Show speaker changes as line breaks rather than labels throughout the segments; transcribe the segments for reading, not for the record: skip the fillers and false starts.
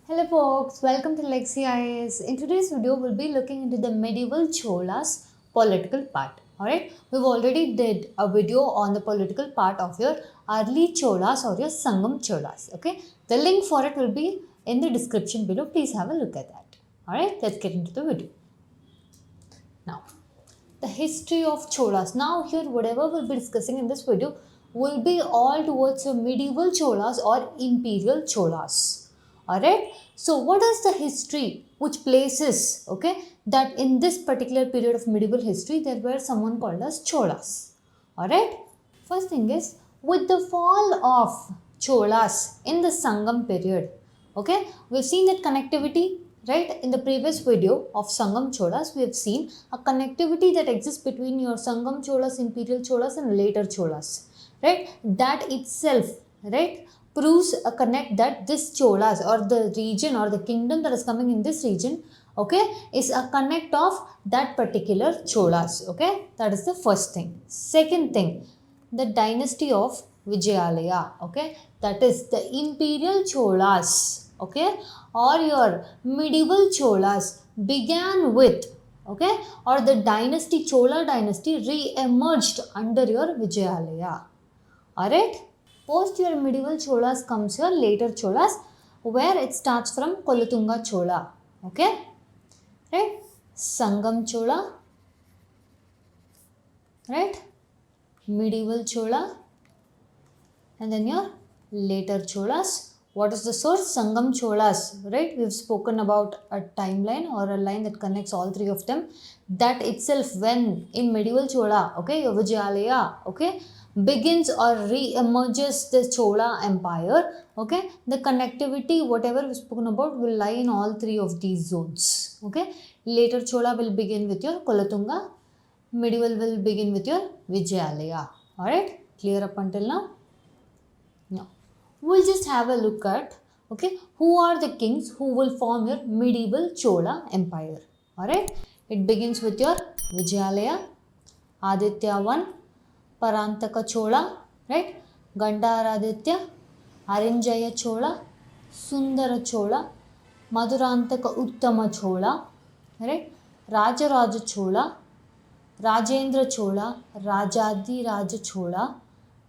Hello folks, welcome to Lexi IAS. In today's video, we'll be looking into the medieval Cholas political part. Alright, we've already did a video on the political part of your early Cholas or your Sangam Cholas. Okay, the link for it will be in the description below. Please have a look at that. Alright, let's get into the video. Now, the history of Cholas. Now here, whatever we'll be discussing in this video will be all towards your medieval Cholas or imperial Cholas. Alright, so what is the history which places, okay, that in this particular period of medieval history there were someone called as Cholas. Alright, first thing is with the fall of Cholas in the Sangam period, okay, we've seen that connectivity, right? In the previous video of Sangam Cholas, we have seen a connectivity that exists between your Sangam Cholas, imperial Cholas and later Cholas, right? That itself, right, proves a connect that this Cholas or the region or the kingdom that is coming in this region, okay, is a connect of that particular Cholas, okay. That is the first thing. Second thing, the dynasty of Vijayalaya, okay, that is the imperial Cholas, okay, or your medieval Cholas began with, okay, or the dynasty Chola dynasty re-emerged under your Vijayalaya. Alright, post your medieval Cholas comes your later Cholas, where it starts from Kolatunga Chola, okay, right, Sangam Chola, right, medieval Chola, and then your later Cholas. What is the source? Sangam Cholas, right? We've spoken about a timeline or a line that connects all three of them. That itself, when in medieval Chola, okay, your Vijayalaya, okay, begins or re-emerges the Chola empire, okay, the connectivity, whatever we've spoken about, will lie in all three of these zones, okay. Later Chola will begin with your Kolatunga, medieval will begin with your Vijayalaya. Alright, clear up until now? Now, we'll just have a look at, okay, who are the kings who will form your medieval Chola empire. Alright, it begins with your Vijayalaya, Aditya I, Parantaka Chola, right, Gandaraditya, Arinjaya Chola, Sundara Chola, Madhurantaka Uttama Chola, right, Rajaraja Chola, Rajendra Chola, Rajadi Raja Chola,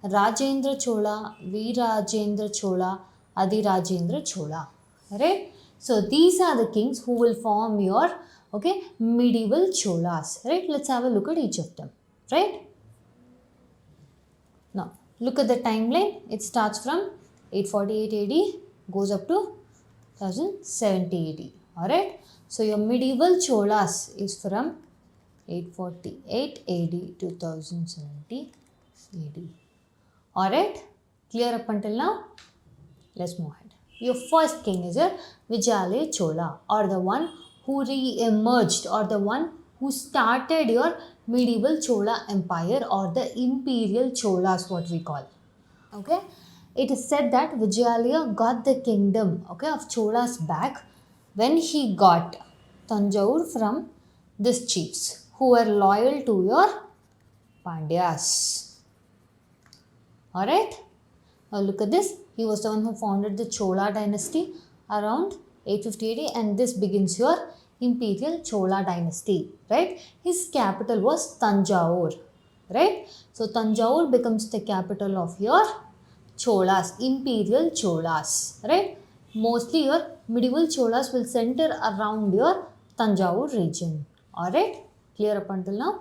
Rajendra Chola, Virajendra Chola, Adi Rajendra Chola. Right? So these are the kings who will form your, okay, medieval Cholas. Right? Let's have a look at each of them. Right? Now, look at the timeline. It starts from 848 AD, goes up to 1070 AD. Alright? So your medieval Cholas is from 848 AD to 1070 AD. Alright, clear up until now? Let's move ahead. Your first king is your Vijayalaya Chola, or the one who re-emerged, or the one who started your medieval Chola empire, or the imperial Cholas, what we call. Okay, it is said that Vijayalaya got the kingdom, okay, of Cholas back when he got Tanjore from these chiefs who were loyal to your Pandyas. Alright, now look at this. He was the one who founded the Chola dynasty around 850 AD, and this begins your imperial Chola dynasty, right? His capital was Tanjore, right? So Tanjore becomes the capital of your Cholas, imperial Cholas, right? Mostly your medieval Cholas will center around your Tanjore region. Alright, clear up until now?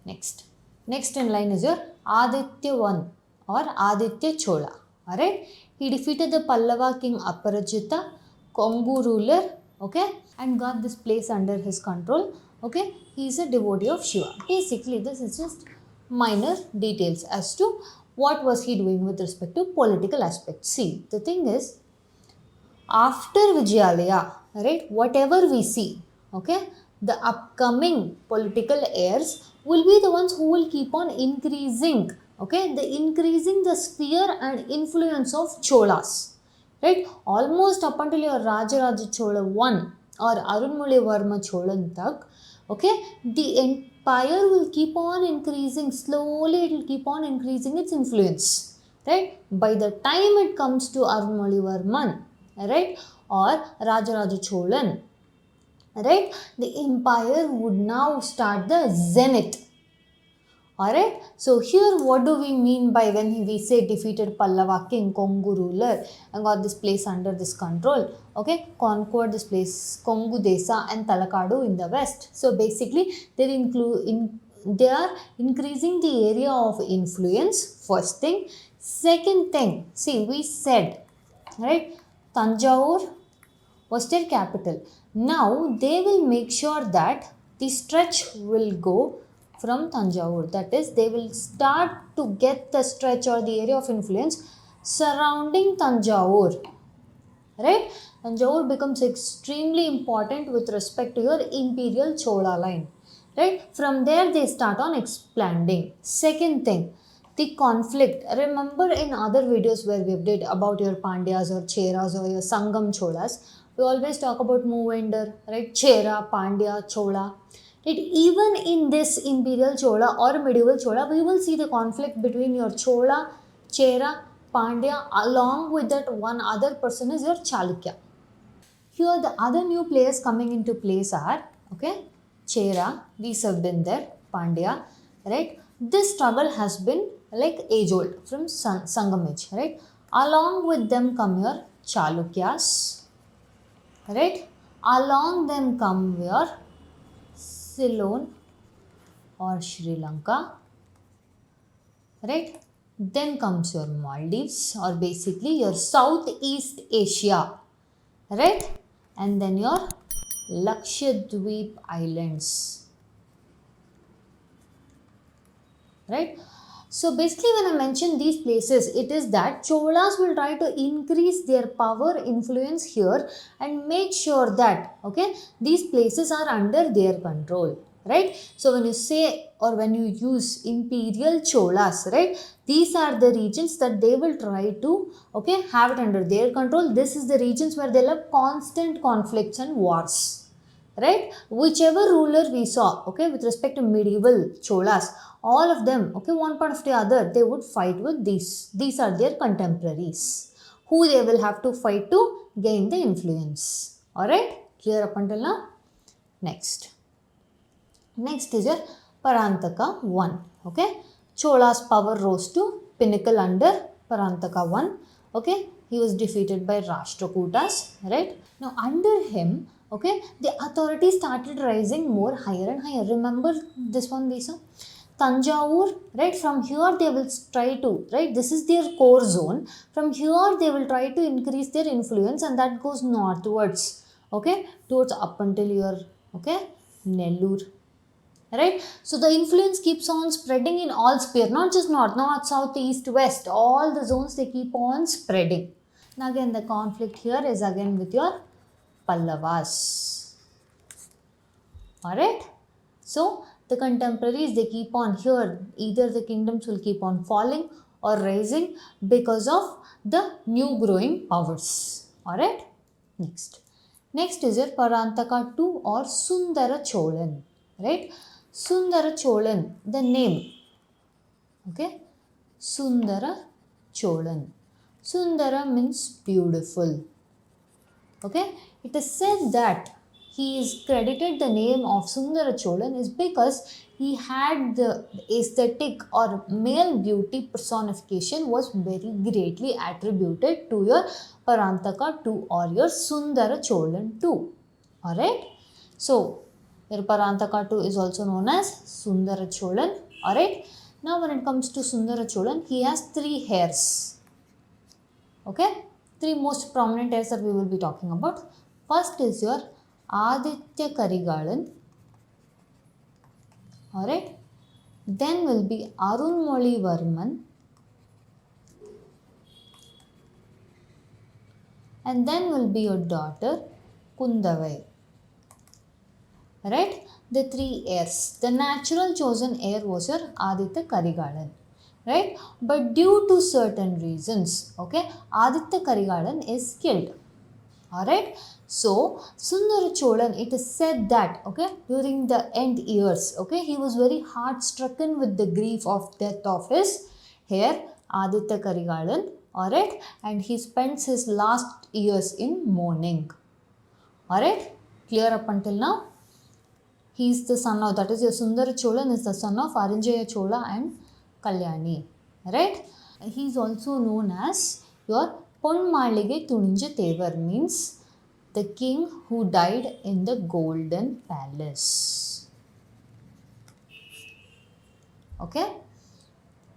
Next in line is your Aditya I or Aditya Chola. Alright, he defeated the Pallava king Aparajita, Kongu ruler, okay, and got this place under his control. Okay, he is a devotee of Shiva. Basically, this is just minor details as to what was he doing with respect to political aspects. See, the thing is, after Vijayalaya, right, whatever we see, okay, the upcoming political heirs will be the ones who will keep on increasing, okay, increasing the sphere and influence of Cholas, right, almost up until your Rajaraja Chola I or Arunmozhivarma Cholan tak, okay, the empire will keep on increasing, slowly it will keep on increasing its influence, right. By the time it comes to Arunmozhivarman, right, or Rajaraja Cholan, right, the empire would now start the zenith. Alright, so here what do we mean by when we say defeated Pallava king, Kongu ruler and got this place under this control? Okay, conquered this place, Kongu Desa and Talakadu in the west. So basically they are increasing the area of influence, first thing. Second thing, see we said, right, Tanjavur was their capital. Now they will make sure that the stretch will go from Tanjavur. That is, they will start to get the stretch or the area of influence surrounding Tanjavur. Right? Tanjavur becomes extremely important with respect to your imperial Chola line. Right? From there they start on expanding. Second thing, the conflict. Remember in other videos where we did about your Pandyas or Cheras or your Sangam Cholas, we always talk about Movender, right? Chera, Pandya, Chola. Right? Even in this imperial Chola or medieval Chola, we will see the conflict between your Chola, Chera, Pandya, along with that one other person is your Chalukya. Here the other new players coming into place are, okay, Chera, these have been there, Pandya, right? This struggle has been like age old from Sangam age, right? Along with them come your Chalukyas, right? Along them come your Ceylon or Sri Lanka, right? Then comes your Maldives or basically your Southeast Asia, right? And then your Lakshadweep Islands, right? So basically when I mention these places, it is that Cholas will try to increase their power influence here and make sure that, okay, these places are under their control, right? So when you say or when you use imperial Cholas, right, these are the regions that they will try to, okay, have it under their control. This is the regions where they'll have constant conflicts and wars, right? Whichever ruler we saw, okay, with respect to medieval Cholas, all of them, okay, one part of the other, they would fight with these. These are their contemporaries who they will have to fight to gain the influence. Alright, clear up until now? Next. Next is your Parantaka 1. Okay, Chola's power rose to pinnacle under Parantaka 1. Okay, he was defeated by Rashtrakutas, right? Now under him, okay, the authority started rising more higher and higher. Remember this one, Lisa? Tanjavur, right, from here they will try to, right, this is their core zone. From here they will try to increase their influence and that goes northwards, okay, towards up until your, okay, Nellore, right. So the influence keeps on spreading in all sphere, not just north, south, east, west, all the zones they keep on spreading. Now again the conflict here is again with your Pallavas, alright. So the contemporaries, they keep on here, either the kingdoms will keep on falling or rising because of the new growing powers. Alright, next. Next is your Parantaka 2 or Sundara Cholan, right? Sundara Cholan, the name, okay? Sundara Cholan. Sundara means beautiful, okay? It is said that he is credited the name of Sundara Cholan is because he had the aesthetic or male beauty personification was very greatly attributed to your Parantaka 2 or your Sundara Cholan 2. Alright. So, your Parantaka 2 is also known as Sundara Cholan. Alright. Now, when it comes to Sundara Cholan, he has 3 heirs. Okay. 3 most prominent heirs that we will be talking about. First is your Aditya Karigalan, alright, then will be Arunmoli Varman, and then will be your daughter Kundavai, right, the 3 heirs. The natural chosen heir was your Aditya Karigalan, right, but due to certain reasons, okay, Aditya Karigalan is killed. Alright, so Sundara Cholan, it is said that, okay, during the end years, okay, he was very heart stricken with the grief of death of his heir Aditya Karigalan, alright, and he spends his last years in mourning. Alright, clear up until now? He is the son of, that is your Sundara Cholan is the son of Arinjaya Chola and Kalyani. Right? He is also known as your Ponmalige Tuninja Tevar, means the king who died in the Golden Palace. Okay?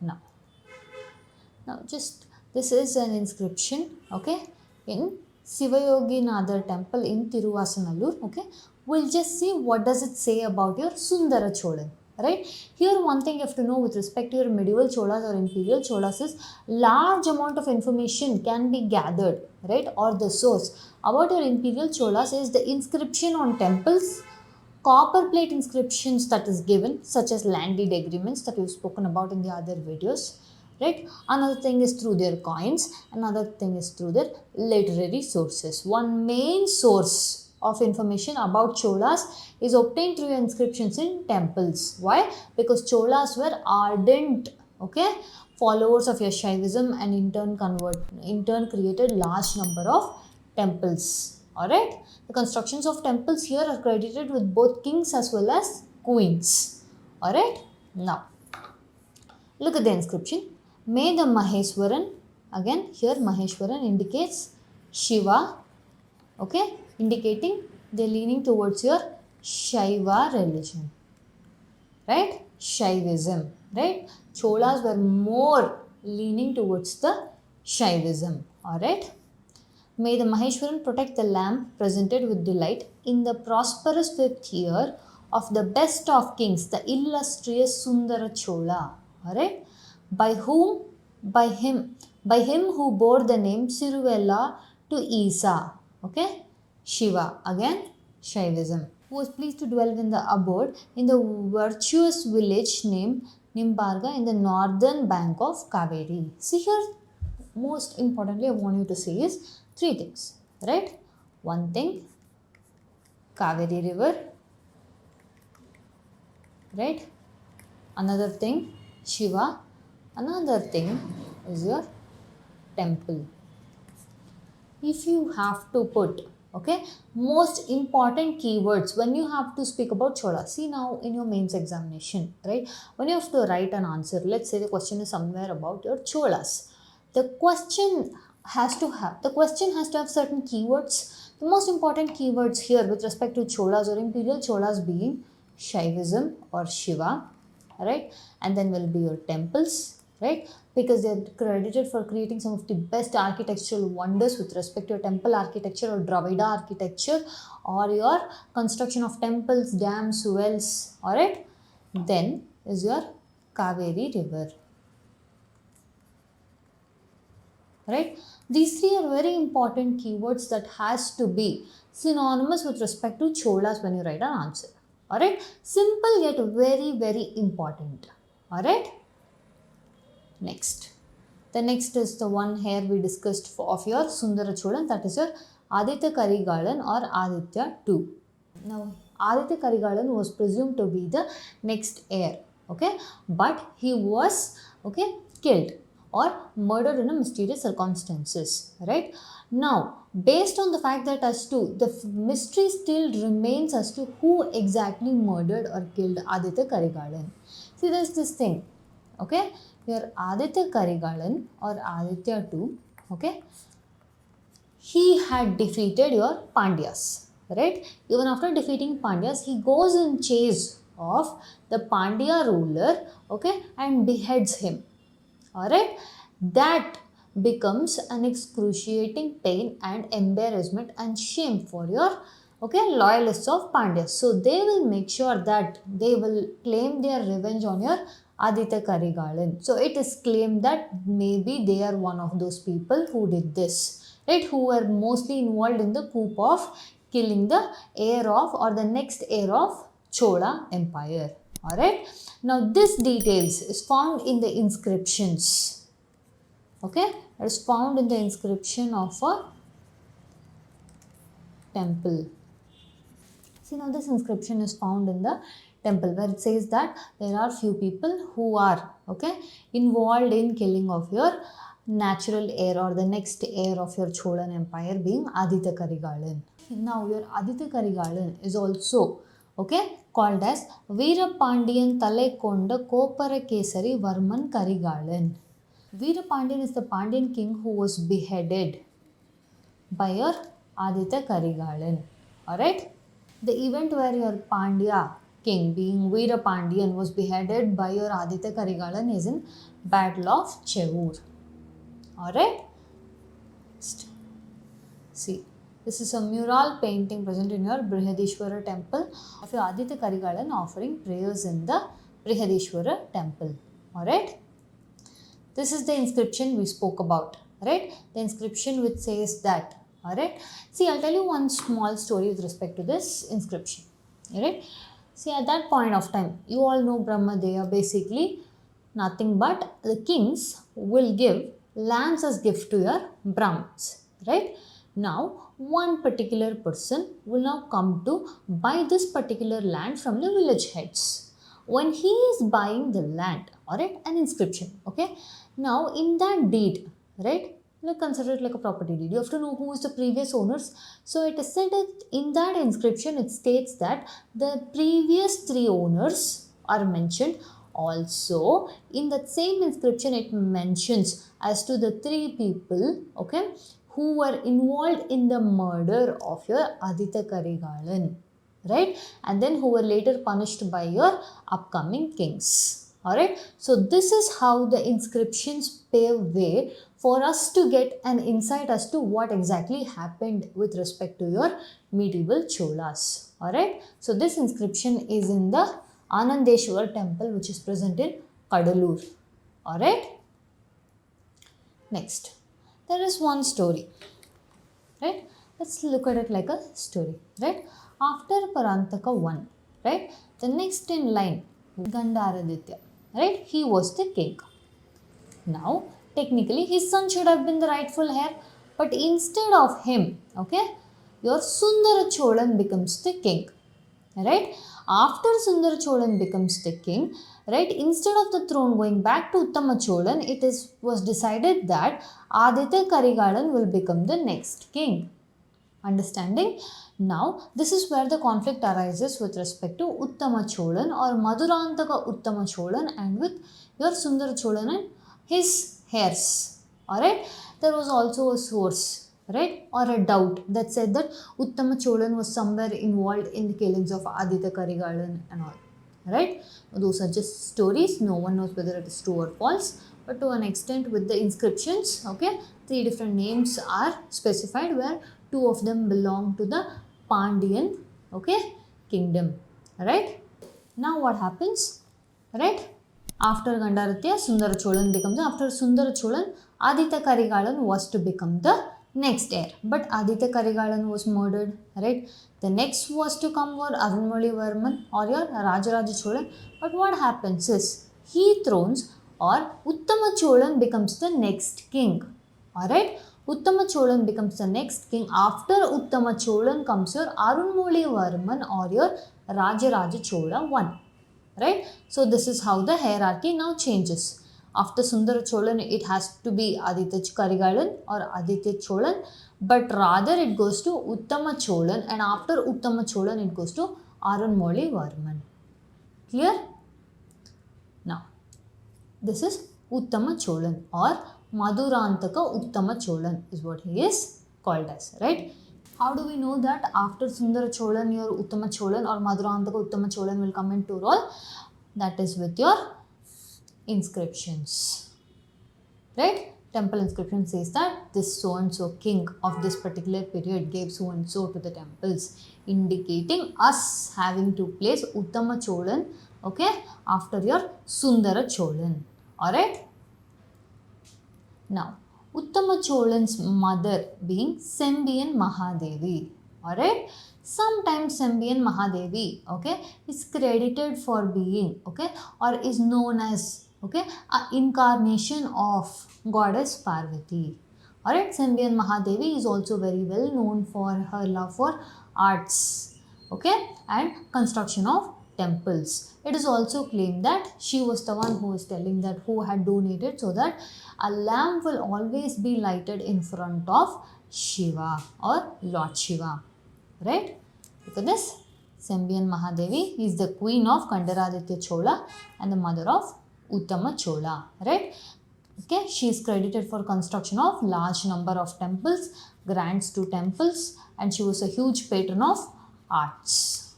Now just this is an inscription, okay, in Sivayoginatha temple in Tiruvasanallur. Okay, we'll just see what does it say about your Sundara Cholan. Right, here one thing you have to know with respect to your medieval Cholas or imperial Cholas is large amount of information can be gathered, right, or the source about your imperial Cholas is the inscription on temples, copper plate inscriptions that is given, such as land deed agreements that we've spoken about in the other videos, right? Another thing is through their coins, another thing is through their literary sources. One main source of information about Cholas is obtained through inscriptions in temples. Why? Because Cholas were ardent, okay, followers of your Shaivism and in turn created large number of temples. Alright, the constructions of temples here are credited with both kings as well as queens. Alright, now look at the inscription. May the Maheswaran, again here Maheswaran indicates Shiva, okay, indicating they are leaning towards your Shaiva religion, right, Shaivism, right. Cholas were more leaning towards the Shaivism, alright. May the Maheshwaran protect the lamb presented with delight in the prosperous 5th year of the best of kings, the illustrious Sundara Chola. Alright? By him who bore the name Siruvella to Isa. Okay? Shiva. Again, Shaivism. Who was pleased to dwell in the abode in the virtuous village named Nimbarga in the northern bank of Kaveri. See here, most importantly, I want you to see is 3 things, right? One thing, Kaveri river, right? Another thing, Shiva. Another thing is your temple. If you have to put, okay, most important keywords when you have to speak about Chola. See now in your mains examination, right? When you have to write an answer, let's say the question is somewhere about your Cholas. The question has to have certain keywords. The most important keywords here with respect to Cholas or imperial Cholas being Shaivism or Shiva, right? And then will be your temples, right? Because they are credited for creating some of the best architectural wonders with respect to your temple architecture or Dravida architecture or your construction of temples, dams, wells, alright? Then is your Kaveri river. Right? These 3 are very important keywords that has to be synonymous with respect to Cholas when you write an answer. Alright? Simple yet very, very important. Alright? Next. The next is the one here we discussed of your Sundara Cholan, that is your Aditya Karigalan or Aditya II. Now, Aditya Karigalan was presumed to be the next heir. Okay? But he was, okay, killed or murdered in a mysterious circumstances, right? Now, based on the fact that as to the mystery still remains as to who exactly murdered or killed Aditya Karigalan. See, there's this thing, okay? Your Aditya Karigalan or Aditya II, okay? He had defeated your Pandyas, right? Even after defeating Pandyas, he goes in chase of the Pandya ruler, okay, and beheads him. Alright, that becomes an excruciating pain and embarrassment and shame for your, okay, loyalists of Pandya. So they will make sure that they will claim their revenge on your Aditya Karigalan. So it is claimed that maybe they are one of those people who did this, right? Who were mostly involved in the coup of killing the heir of or the next heir of Chola Empire. Alright. Now this details is found in the inscriptions. Okay. It is found in the inscription of a temple. See now this inscription is found in the temple where it says that there are few people who are, okay, involved in killing of your natural heir or the next heir of your Cholan Empire being Aditya Karigalan. Now your Aditya Karigalan is also called as Veerapandiyan Talaikonda Kopara Kesari Varman Karigalan. Veerapandiyan is the Pandyan king who was beheaded by your Aditya Karigalan. Alright? The event where your Pandya king being Veerapandiyan was beheaded by your Aditya Karigalan is in Battle of Chevur. Alright? See, this is a mural painting present in your Brihadishwara temple of your Aditya Karigalan offering prayers in the Brihadishwara temple. Alright? This is the inscription we spoke about. Right? The inscription which says that. Alright? See, I'll tell you one small story with respect to this inscription. Alright? See, at that point of time, you all know Brahmadeya, basically nothing but the kings will give lands as gift to your Brahmins. Right? Now, one particular person will now come to buy this particular land from the village heads. When he is buying the land, alright, an inscription, okay. Now, in that deed, right, let's consider it like a property deed. You have to know who is the previous owners. So, it is said that in that inscription, it states that the previous 3 owners are mentioned. Also, in that same inscription, it mentions as to the 3 people, okay, who were involved in the murder of your Aditya Karigalan, right? And then who were later punished by your upcoming kings. Alright, so this is how the inscriptions pave way for us to get an insight as to what exactly happened with respect to your medieval Cholas. Alright, so this inscription is in the Anandeshwar temple which is present in Kadalur. Alright, next, there is one story, right? Let's look at it like a story, right? After Parantaka 1, right? The next in line, Gandaraditya, right? He was the king. Now, technically, his son should have been the rightful heir, but instead of him, okay, your Sundara Cholan becomes the king, right? After Sundara Cholan becomes the king, right, instead of the throne going back to Uttama Cholan, was decided that Aditya Karigalan will become the next king. Understanding? Now, this is where the conflict arises with respect to Uttama Cholan or Madurantaka Uttama Cholan and with your Sundara Cholan and his heirs. Alright? There was also a source, right, or a doubt that said that Uttama Cholan was somewhere involved in the killings of Aditya Karigalan and all. Right? Those are just stories. No one knows whether it is true or false. But to an extent with the inscriptions, okay, 3 different names are specified where 2 of them belong to the Pandyan, okay, kingdom. Right? Now what happens? Right? After Gandaratya, Sundara Cholan becomes, after Sundara Cholan, Aditya Karigalan was to become the next heir. But Aditya Karigalan was murdered, right? The next was to come for Arunmozhi Varman or your Rajaraja Cholan. But what happens is, he thrones or Uttama Cholan becomes the next king. Alright? Uttama Cholan becomes the next king. After Uttama Cholan comes your Arunmozhi Varman or your Rajaraja Chola 1. Right? So this is how the hierarchy now changes. After Sundara Cholan, it has to be Aditya Karigalan or Aditya Cholan, but rather it goes to Uttama Cholan, and after Uttama Cholan, it goes to Arunmozhi Varman. Clear? Now, this is Uttama Cholan or Madurantaka Uttama Cholan is what he is called as, right? How do we know that after Sundara Cholan, your Uttama Cholan or Madurantaka Uttama Cholan will come into role? That is with your inscriptions, right? Temple inscription says that this so and so king of this particular period gave so and so to the temples, indicating us having to place Uttama Cholan, okay, after your Sundara Cholan. Alright? Now, Uttama Cholan's mother being Sembiyan Mahadevi. Alright? Sometimes Sembiyan Mahadevi, okay, is credited for being, okay, or is known as, okay, an incarnation of goddess Parvati. Alright, Sembiyan Mahadevi is also very well known for her love for arts, okay, and construction of temples. It is also claimed that she was the one who was telling that who had donated so that a lamp will always be lighted in front of Shiva or Lord Shiva. Right? Look at this. Sembian Mahadevi is the queen of Kandaraditya Chola and the mother of Uttama Chola. Right? Okay, she is credited for construction of large number of temples, grants to temples, and she was a huge patron of arts.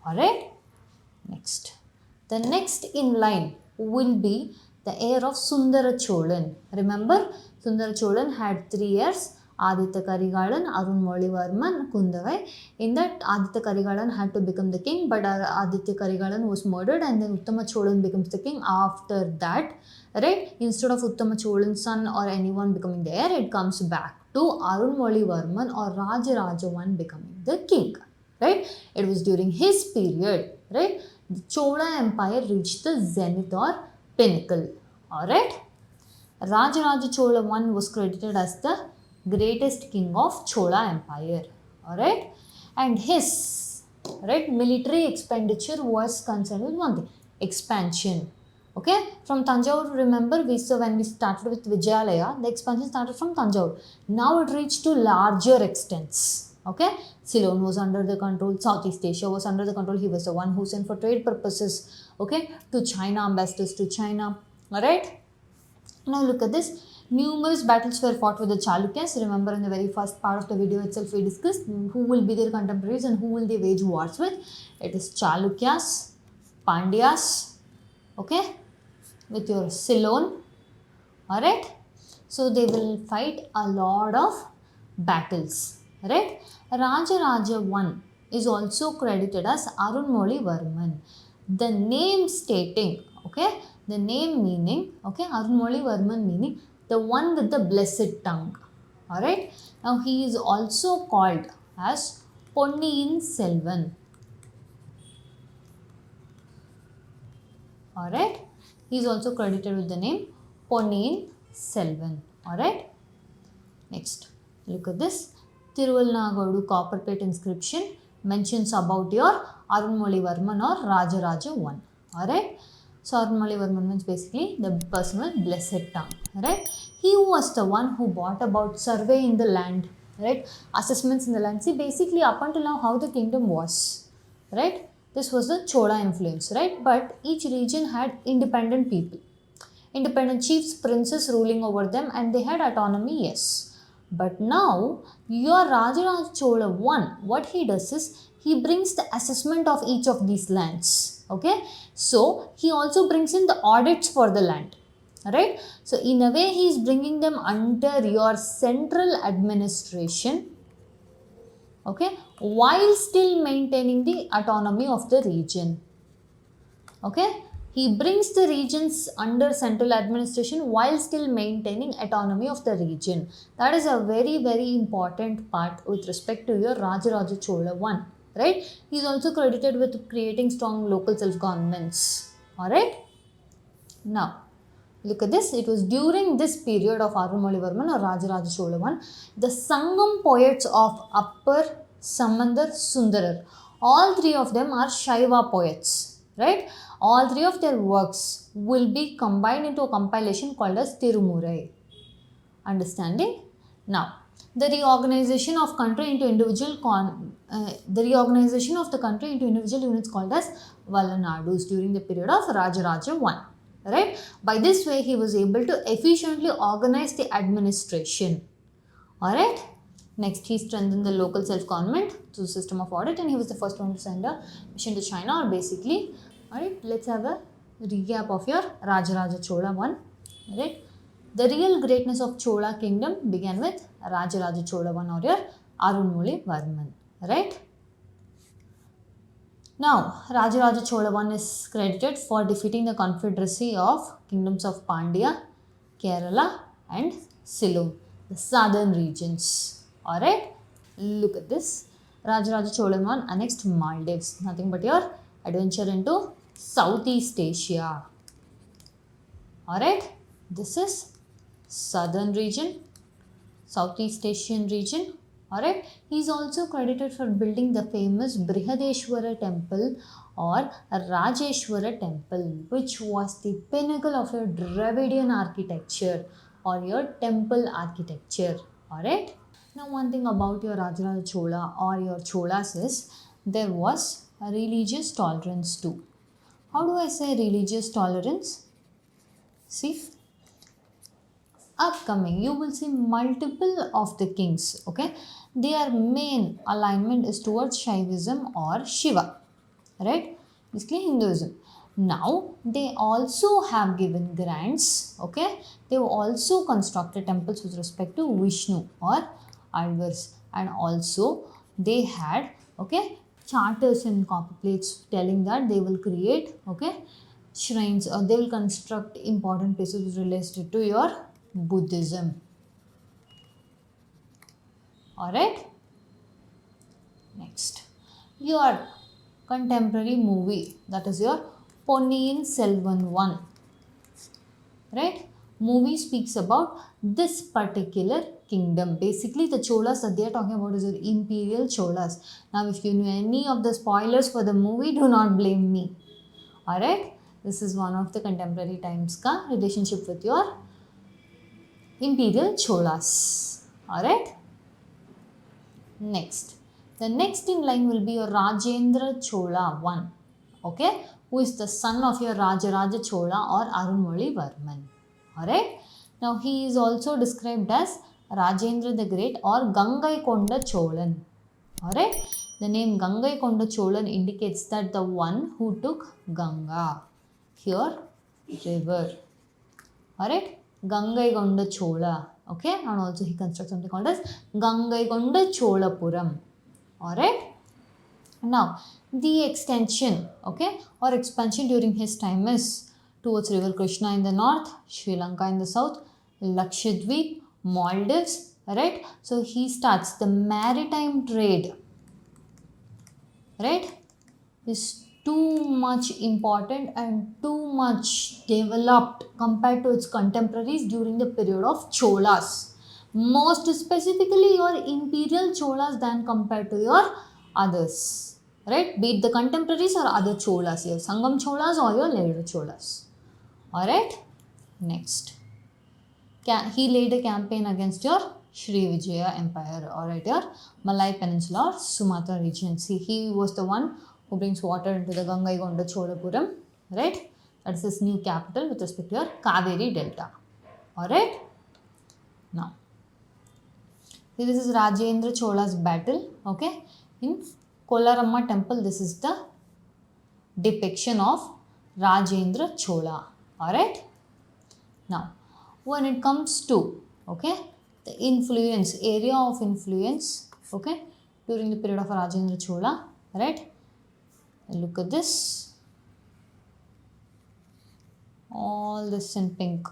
Alright, next. The next in line will be the heir of Sundara Cholan. Remember, Sundara Cholan had 3 heirs, Aditya Karigalan, Arunmozhivarman, Kundavai. In that, Aditya Karigalan had to become the king, but Aditya Karigalan was murdered, and then Uttama Cholan becomes the king after that. Right? Instead of Uttama Cholan's son or anyone becoming the heir, it comes back to Arunmozhivarman or Rajaraja I becoming the king. Right? It was during his period, right? The Chola Empire reached the zenith or pinnacle. Alright? Rajaraja Chola I was credited as the greatest king of Chola Empire. Alright? And his military expenditure was concerned with one thing, expansion. Okay, from Tanjore, remember, when we started with Vijayalaya, the expansion started from Tanjore. Now it reached to larger extents. Okay, Ceylon was under the control, Southeast Asia was under the control. He was the one who sent for trade purposes, okay, to China, ambassadors to China. Alright, now look at this. Numerous battles were fought with the Chalukyas. Remember, in the very first part of the video itself, we discussed who will be their contemporaries and who will they wage wars with. It is Chalukyas, Pandyas, okay, with your Ceylon. Alright, so they will fight a lot of battles. Right? Rajaraja I is also credited as Arunmozhivarman. The name stating, okay, the name meaning, okay, Arunmozhivarman meaning the one with the blessed tongue. Alright, now he is also called as Ponniyin Selvan. Alright, he is also credited with the name Ponniyin Selvan. Alright, next, look at this. Tiruvalnagodu copper plate inscription mentions about your Arunmozhivarman or Rajaraja I. Alright, so Arunmozhivarman means basically the person with blessed tongue. Right, he was the one who brought about survey in the land, right, assessments in the land. See, basically up until now how the kingdom was, right, this was the Chola influence, right, but each region had independent people, independent chiefs, princes ruling over them, and they had autonomy, yes. But now, your Rajaraja Chola I, what he does is, he brings the assessment of each of these lands, okay. So, he also brings in the audits for the land, right. So, in a way, he is bringing them under your central administration, okay, while still maintaining the autonomy of the region, okay. He brings the regions under central administration while still maintaining autonomy of the region. That is a very, very important part with respect to your Rajaraja Chola I, right. He is also credited with creating strong local self-governments, alright. Now, look at this. It was during this period of Arunmozhivarman or Rajaraja Chola I, the Sangam poets of Upper Samandar Sundarar, all three of them are Shaiva poets, right. All three of their works will be combined into a compilation called as Tirumurai. Understanding? Now, the reorganization of country into individual units called as Valanadus during the period of Rajaraja I. Right? By this way, he was able to efficiently organize the administration. Alright? Next, he strengthened the local self-government through system of audit, and he was the first one to send a mission to China, or basically. Alright, let's have a recap of your Rajaraja Chola I. Alright, the real greatness of Chola kingdom began with Rajaraja Chola I or your Arunmozhivarman. Right? Now, Rajaraja Chola I is credited for defeating the confederacy of kingdoms of Pandya, Kerala and Ceylon, the southern regions. Alright, look at this. Rajaraja Chola I annexed Maldives, nothing but your adventure into Southeast Asia. Alright, this is southern region, Southeast Asian region. Alright, he is also credited for building the famous Brihadeshwara temple or Rajeshwara temple, which was the pinnacle of your Dravidian architecture or your temple architecture. Alright. Now, one thing about your Rajaraja Chola or your Cholas is there was a religious tolerance too. How do I say religious tolerance? See, upcoming you will see multiple of the kings. Okay, their main alignment is towards Shaivism or Shiva, right? Basically Hinduism. Now they also have given grants. Okay, they have also constructed temples with respect to Vishnu or Alvars, and also they had, okay, charters and copper plates telling that they will create, okay, shrines, or they will construct important places related to your Buddhism. Alright. Next, your contemporary movie, that is your Ponniyin Selvan 1. Right? Movie speaks about this particular kingdom. Basically, the Cholas that they are talking about is your imperial Cholas. Now, if you knew any of the spoilers for the movie, do not blame me. Alright? This is one of the contemporary times ka relationship with your imperial Cholas. Alright? Next, the next in line will be your Rajendra Chola 1, okay, who is the son of your Rajaraja Chola or Arunmozhi Varman. Alright, now he is also described as Rajendra the Great or Gangaikonda Cholan. Alright, the name Gangaikonda Cholan indicates that the one who took Ganga, here river. Alright, Gangaikonda Chola. Okay, and also he constructs something called as Gangaikonda Cholapuram. Alright. Now, the extension, okay, or expansion during his time is towards River Krishna in the north, Sri Lanka in the south, Lakshadweep, Maldives, right? So, he starts the maritime trade, right, is too much important and too much developed compared to its contemporaries during the period of Cholas. Most specifically your imperial Cholas than compared to your others. Right? Be it the contemporaries or other Cholas, your Sangam Cholas or your later Cholas. Alright? Next. He laid a campaign against your Sri Vijaya Empire, alright, your Malay Peninsula or Sumatra region. See, he was the one who brings water into the Gangaikonda Cholapuram, right? That's his new capital with respect to your Kaveri Delta. Alright? Now, see, this is Rajendra Chola's battle, okay? In Kolaramma temple, this is the depiction of Rajendra Chola. Alright? Now, when it comes to, okay, the influence, area of influence, okay, during the period of Rajendra Chola, right? Look at this. All this in pink,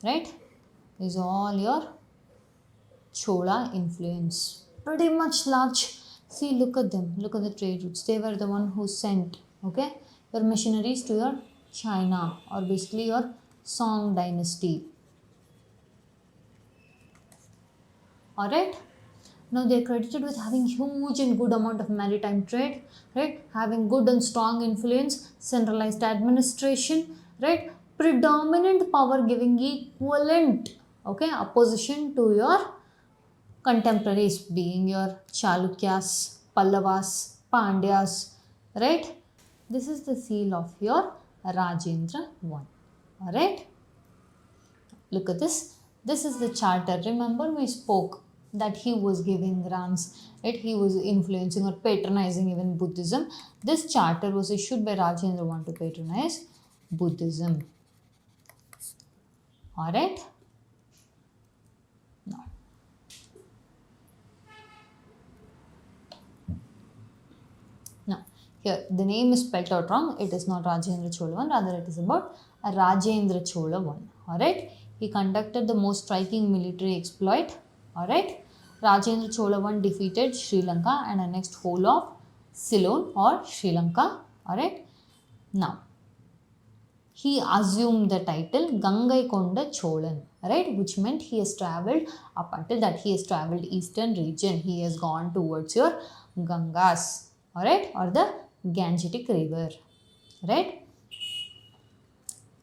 right? Is all your Chola influence. Pretty much large. See, look at them. Look at the trade routes. They were the one who sent, okay, your missionaries to your China or basically your Song Dynasty. Alright. Now they are credited with having huge and good amount of maritime trade, right? Having good and strong influence, centralized administration, right? Predominant power giving equivalent, okay, opposition to your contemporaries being your Chalukyas, Pallavas, Pandyas, right? This is the seal of your Rajendra 1. Alright. Look at this. This is the charter. Remember we spoke that he was giving grants, right? He was influencing or patronizing even Buddhism. This charter was issued by Rajendra I to patronize Buddhism. Alright. Now, here the name is spelled out wrong. It is not Rajendra Chola 1, rather it is about Rajendra Chola 1. Alright. He conducted the most striking military exploit. Alright. Rajendra Chola 1 defeated Sri Lanka and annexed whole of Ceylon or Sri Lanka. Alright. Now, he assumed the title Gangaikonda Cholan, right? Which meant he has traveled up until that he has traveled eastern region. He has gone towards your Gangas, alright, or the Gangetic River, right?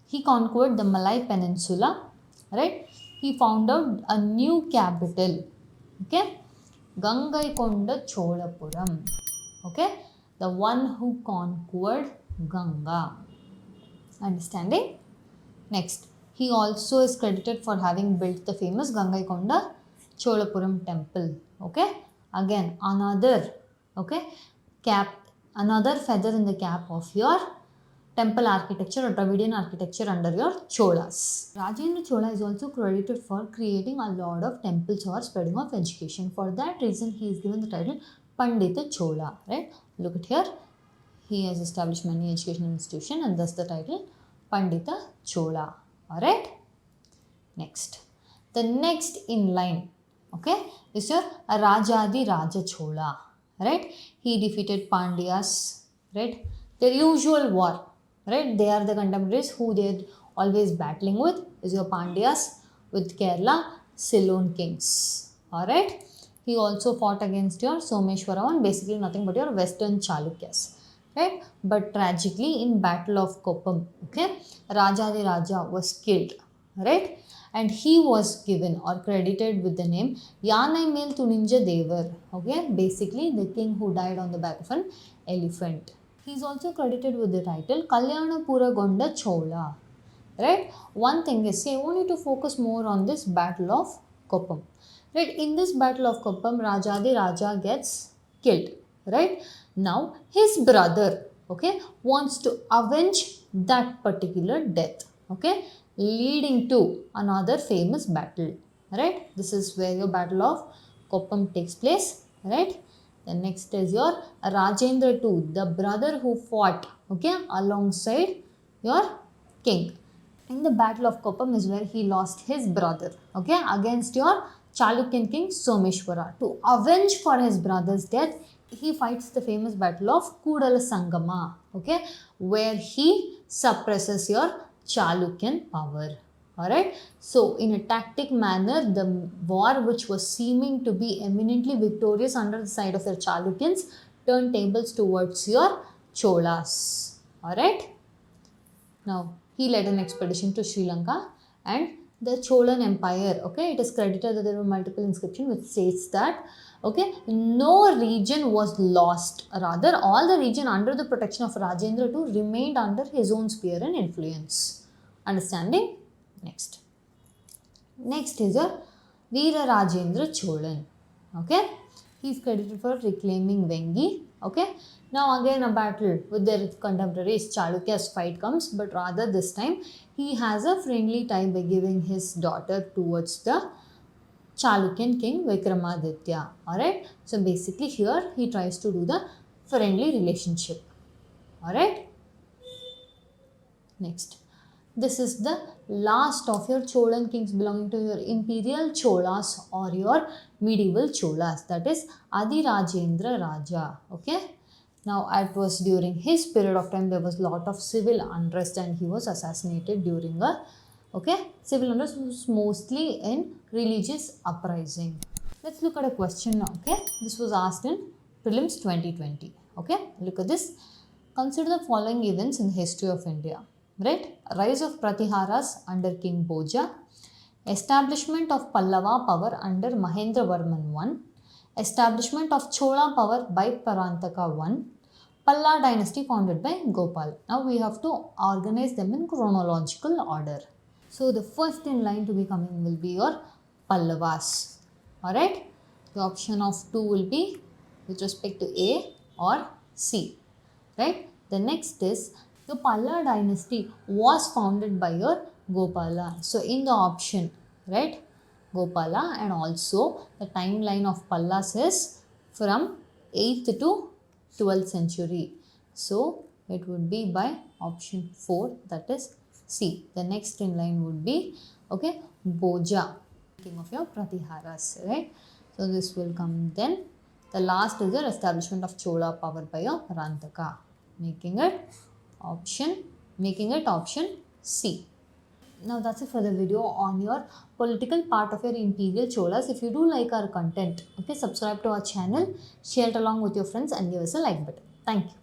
He conquered the Malay Peninsula, right? He founded a new capital, okay? Gangaikonda Cholapuram, okay? The one who conquered Ganga. Understanding? Next, he also is credited for having built the famous Gangaikonda Cholapuram temple. Okay, again another cap, another feather in the cap of your temple architecture or Dravidian architecture under your Cholas. Rajendra Chola is also credited for creating a lot of temples or spreading of education. For that reason, he is given the title Pandita Chola. Right? Look at here. He has established many educational institutions and thus the title Pandita Chola. Alright. Next. The next in line, okay, is your Rajadi Raja Chola. Right. He defeated Pandyas. Right. Their usual war. Right. They are the contemporaries who they are always battling with is your Pandyas with Kerala Ceylon kings. Alright. He also fought against your Someshwaravan, basically nothing but your Western Chalukyas. Right, but tragically in Battle of Koppam, okay, Rajadi Raja was killed, right, and he was given or credited with the name Yanaimel Tuninja Devar, okay, basically the king who died on the back of an elephant. He is also credited with the title Kalyanapura Gonda Chola, right. One thing is, see, I want you to focus more on this Battle of Koppam, right. In this Battle of Koppam, Rajadi Raja gets killed, right. Now his brother, okay, wants to avenge that particular death, okay, leading to another famous battle, right. This is where your Battle of Koppam takes place, right. The next is your Rajendra II, the brother who fought, okay, alongside your king. In the Battle of Koppam is where he lost his brother, okay, against your Chalukyan king Someshwara. To avenge for his brother's death, he fights the famous battle of Kudala Sangama, okay, where he suppresses your Chalukyan power. Alright, so in a tactic manner, the war which was seeming to be eminently victorious under the side of the Chalukyans turned tables towards your Cholas. Alright, now he led an expedition to Sri Lanka and the Cholan Empire, okay, it is credited that there were multiple inscriptions which states that, okay, no region was lost. Rather, all the region under the protection of Rajendra II remained under his own sphere and influence. Understanding? Next. Next is a Veera Rajendra Cholan. Okay. He is credited for reclaiming Vengi. Okay. Now again a battle with their contemporaries Chalukya's fight comes, but rather this time he has a friendly tie by giving his daughter towards the Chalukyan king Vikramaditya. Alright. So basically here he tries to do the friendly relationship. Alright. Next. This is the last of your Cholan kings belonging to your imperial Cholas or your medieval Cholas, that is Adi Rajendra Raja. Okay. Now it was during his period of time there was lot of civil unrest and he was assassinated during a civil unrest was mostly in religious uprising. Let's look at a question now. Okay. This was asked in Prelims 2020. Okay. Look at this. Consider the following events in the history of India. Right? Rise of Pratiharas under King Bhoja, establishment of Pallava power under Mahendra Varman I, establishment of Chola power by Parantaka I, Palla dynasty founded by Gopal. Now we have to organize them in chronological order. So the first in line to be coming will be your Pallavas. Alright? The option of 2 will be with respect to A or C. Right? The next is the Palla dynasty was founded by your Gopala. So in the option, right, Gopala, and also the timeline of Pallas is from 8th to 12th century. So it would be by option 4, that is C. The next in line would be, okay, Bhoja, king of your Pratiharas, right? So this will come then. The last is your establishment of Chola power by your Parantaka, making it option making it option C. Now that's it for the video on your political part of your Imperial Cholas. If you do like our content, okay, subscribe to our channel, share it along with your friends and give us a like button. Thank you.